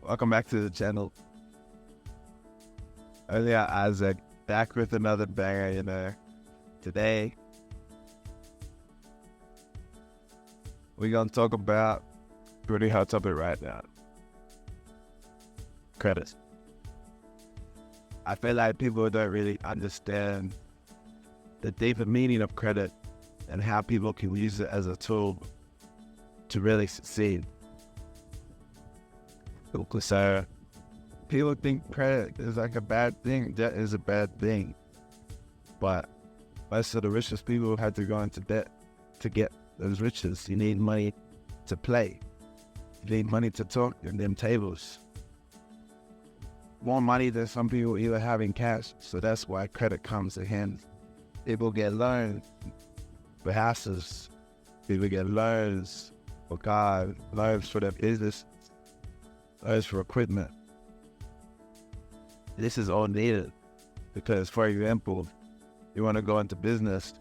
Welcome back to the channel. Earlier, Isaac, back with another banger, Today, we're going to talk about pretty hot topic right now. Credit. I feel like people don't really understand the deeper meaning of credit and how people can use it as a tool to really succeed. So, people think credit is like a bad thing. Debt is a bad thing. But most of the richest people had to go into debt to get those riches. You need money to play. You need money to talk in them tables. More money than some people even have in cash. So that's why credit comes in handy. People get loans for houses. People get loans for cars, loans for their business, loans for equipment. This is all needed because, for example, you want to go into business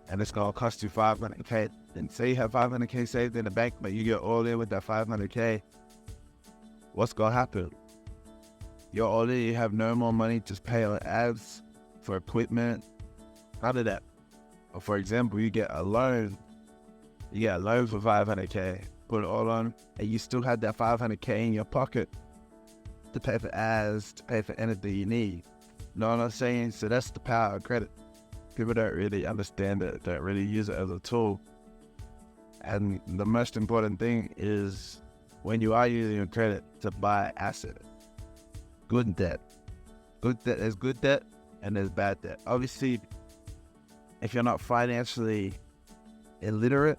and it's going to cost you $500K. And say you have $500K saved in the bank, but you get all in with that $500K. What's going to happen? You're all in, you have no more money to pay on ads for equipment. How did that? Or for example, you get a loan. You get a loan for $500K, put it all on, and you still have that $500K in your pocket to pay for ads, to pay for anything you need. You know what I'm saying? So that's the power of credit. People don't really understand it, don't really use it as a tool. And the most important thing is when you are using your credit to buy asset, good debt. Good debt, there's good debt and there's bad debt. Obviously, if you're not financially illiterate,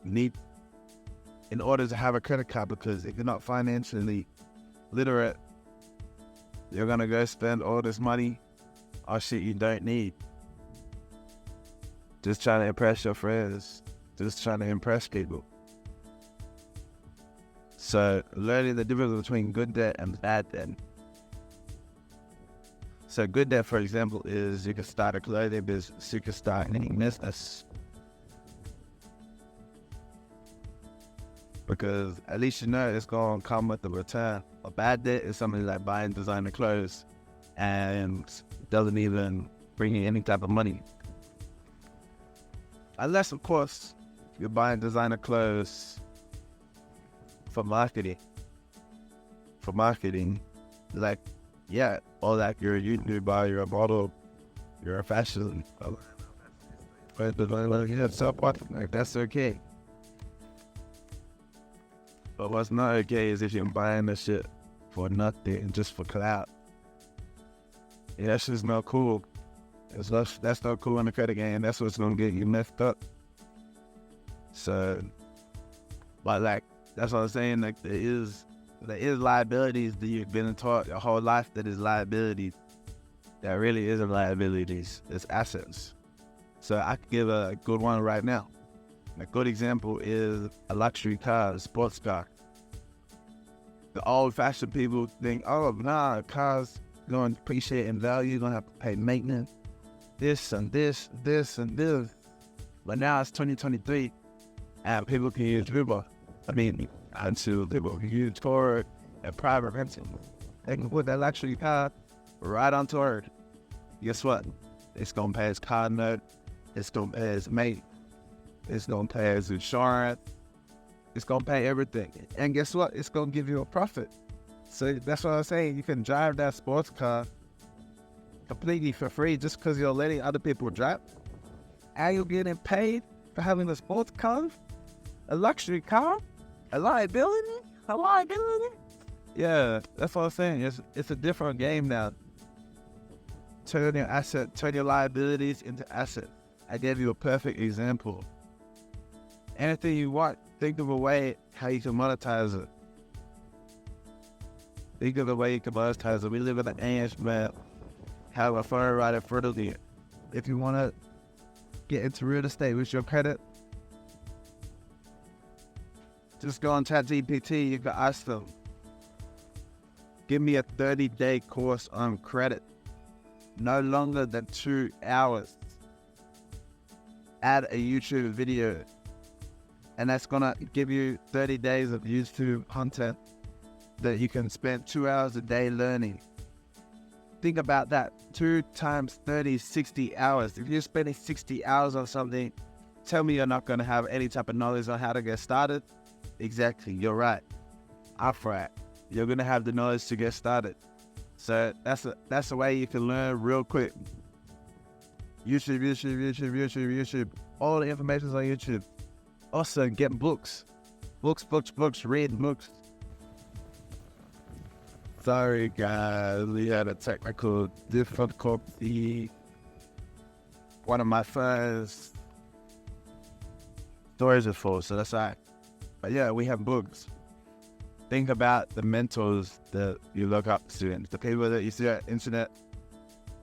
you need, in order to have a credit card, because if you're not financially literate, you're gonna go spend all this money on shit you don't need. Just trying to impress your friends, just trying to impress people. So learning the difference between good debt and bad debt. So good debt, for example, is you can start a clothing business, you can start any business. Because at least you know it's going to come with a return. A bad debt is something like buying designer clothes and doesn't even bring you any type of money. Unless, of course, you're buying designer clothes for marketing. Like, yeah, or like you're a YouTuber, you're a model, you're a fashion. Like, that's okay. But what's not okay is if you're buying the shit for nothing, just for clout. Yeah, that's just not cool. That's not cool in the credit game. That's what's gonna get you messed up. So, but like, that's what I'm saying. Like, there is liabilities that you've been taught your whole life that is liabilities. That really isn't liabilities. It's assets. So I could give a good one right now. A good example is a luxury car, a sports car. The old-fashioned people think, oh, nah, cars going to appreciate in value, going to have to pay maintenance, this and this, this and this. But now it's 2023, and people can use Uber. Until people can use Ford and private rental. They can put that luxury car right onto Earth. Guess what? It's going to pay its car note. It's going to pay its mate. It's going to pay its insurance. It's going to pay everything. And guess what? It's going to give you a profit. So that's what I'm saying. You can drive that sports car completely for free just because you're letting other people drive. And you're getting paid for having a sports car, a luxury car, a liability. Yeah, that's what I'm saying. It's a different game now. Turn your liabilities into assets. I gave you a perfect example. Anything you want, think of a way how you can monetize it. Think of the way you can monetize it. We live in an age, man. Have a phone right in front of you. If you want to get into real estate with your credit, just go on ChatGPT. You can ask them, give me a 30-day course on credit. No longer than 2 hours. Add a YouTube video. And that's gonna give you 30 days of YouTube content that you can spend 2 hours a day learning. Think about that. 2 times 30, 60 hours. If you're spending 60 hours on something, tell me you're not gonna have any type of knowledge on how to get started. Exactly, you're right. I'm right. You're gonna have the knowledge to get started. So that's a way you can learn real quick. YouTube. All the information's on YouTube. Also, get books. Read books. Sorry, guys, we had a technical difficulty. One of my friends' storage is full, so that's all right. But yeah, we have books. Think about the mentors that you look up to, the people that you see on the internet.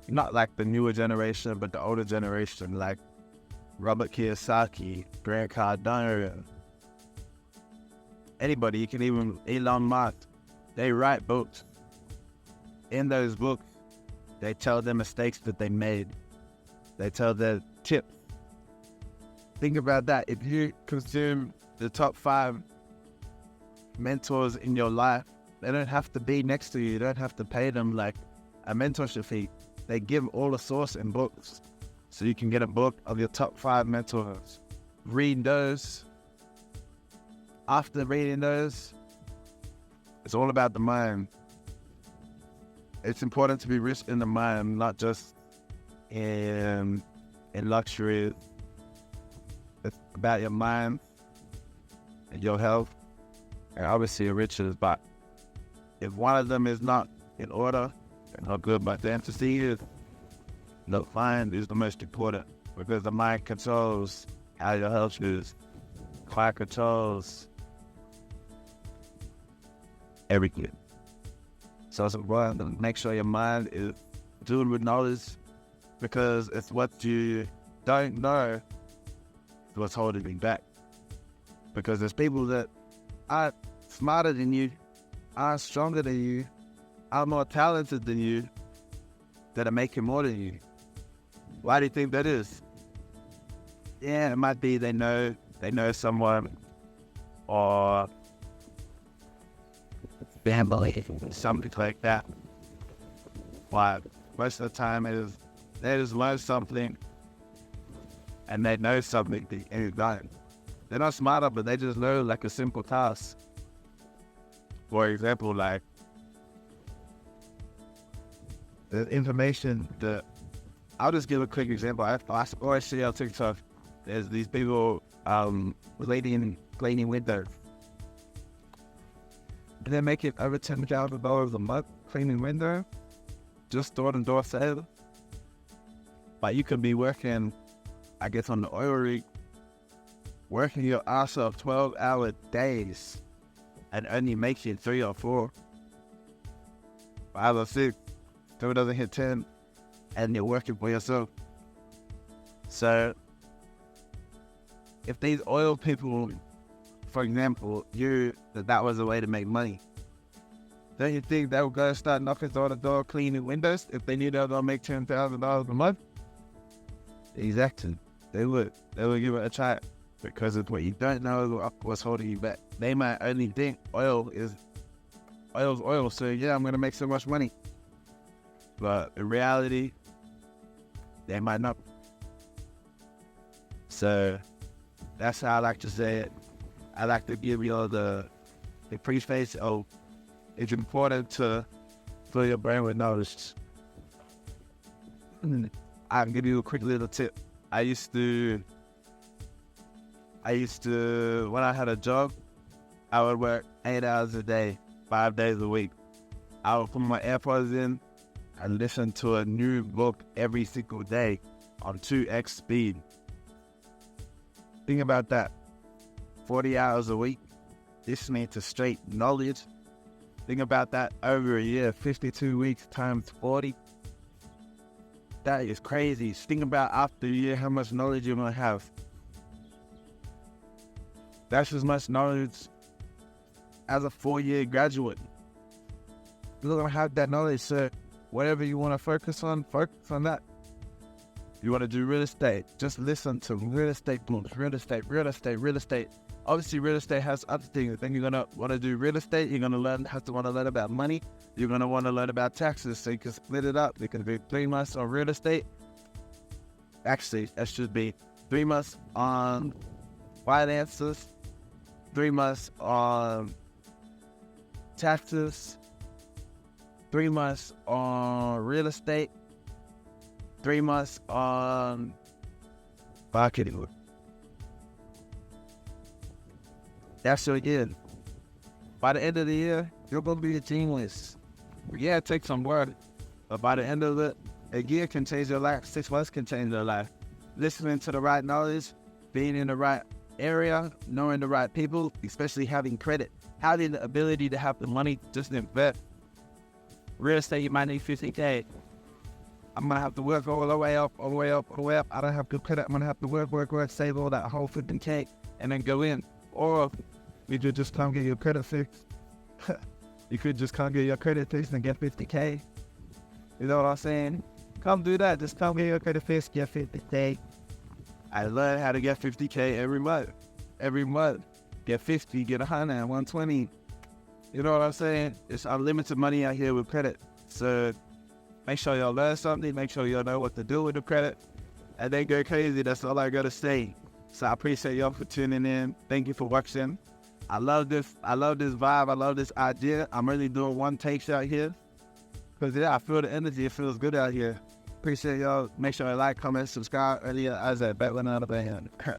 Not like the newer generation, but the older generation, like Robert Kiyosaki, Grant Cardone, anybody. You can even Elon Musk. They write books. In those books, they tell the mistakes that they made. They tell their tips. Think about that. If you consume the top 5 mentors in your life, they don't have to be next to you. You don't have to pay them like a mentorship fee. They give all the source in books. So you can get a book of your top 5 mentors. Read those. After reading those, it's all about the mind. It's important to be rich in the mind, not just in luxury. It's about your mind and your health, and obviously your riches. But if one of them is not in order, and not good, but the emphasis is the mind is the most important, because the mind controls how your health is. Mind controls everything. So it's important to make sure your mind is filled with knowledge, because it's what you don't know what's holding you back. Because there's people that are smarter than you, are stronger than you, are more talented than you, that are making more than you. Why do you think that is? Yeah, it might be they know someone, or family, something like that. But most of the time they just learn something, and they know something and it's done. They're not smarter, but they just know like a simple task. For example, like the information that, I'll just give a quick example. I always see on TikTok, there's these people cleaning windows. They're making over $10,000 a month cleaning window, just door-to-door sale. But you could be working, I guess, on the oil rig, working your ass off 12-hour days, and only making 3 or 4, 5 or 6, still doesn't hit 10, and you're working for yourself. So if these oil people, for example, that was a way to make money, don't you think they would go start knocking door to door cleaning windows if they knew they were going to make $10,000 a month? Exactly. They would give it a try, because it's what you don't know is what's holding you back. They might only think oil's oil, so yeah, I'm going to make so much money. But in reality, they might not. So that's how I like to say it. I like to give you all the preface of, it's important to fill your brain with knowledge. I'll give you a quick little tip. I used to, when I had a job, I would work 8 hours a day, 5 days a week. I would put my AirPods in and listen to a new book every single day on 2x speed. Think about that. 40 hours a week, listening to straight knowledge. Think about that over a year, 52 weeks times 40. That is crazy. Think about after a year how much knowledge you're going to have. That's as much knowledge as a 4-year graduate. You're going to have that knowledge, so whatever you want to focus on that. You want to do real estate, just listen to real estate booms, real estate, real estate, real estate. Obviously, real estate has other things. Then you're going to want to do real estate. You're going to want to learn about money. You're going to want to learn about taxes, so you can split it up. It can be 3 months on real estate. Actually, that should be 3 months on finances, 3 months on taxes, 3 months on real estate, 3 months on marketing. That's your year. By the end of the year, you're going to be a genius. Yeah, it takes some work, but by the end of it, a year can change your life. 6 months can change your life. Listening to the right knowledge, being in the right area, knowing the right people, especially having credit, having the ability to have the money just to invest. Real estate, you might need 50K. I'm going to have to work all the way up, all the way up, all the way up. I don't have good credit. I'm going to have to work, save all that whole 50K and then go in. Or you could just come get your credit fixed. You could just come get your credit fixed and get 50K. You know what I'm saying? Come do that. Just come get your credit fixed, get 50K. I learned how to get 50K every month. Every month. Get 50, get 100, 120. You know what I'm saying? It's unlimited money out here with credit. So make sure y'all learn something. Make sure y'all know what to do with the credit. And then go crazy. That's all I got to say. So I appreciate y'all for tuning in. Thank you for watching. I love this vibe. I love this idea. I'm really doing one takes out here. Because, yeah, I feel the energy. It feels good out here. Appreciate y'all. Make sure you like, comment, subscribe. Earlier, I said, bet one out of the hand.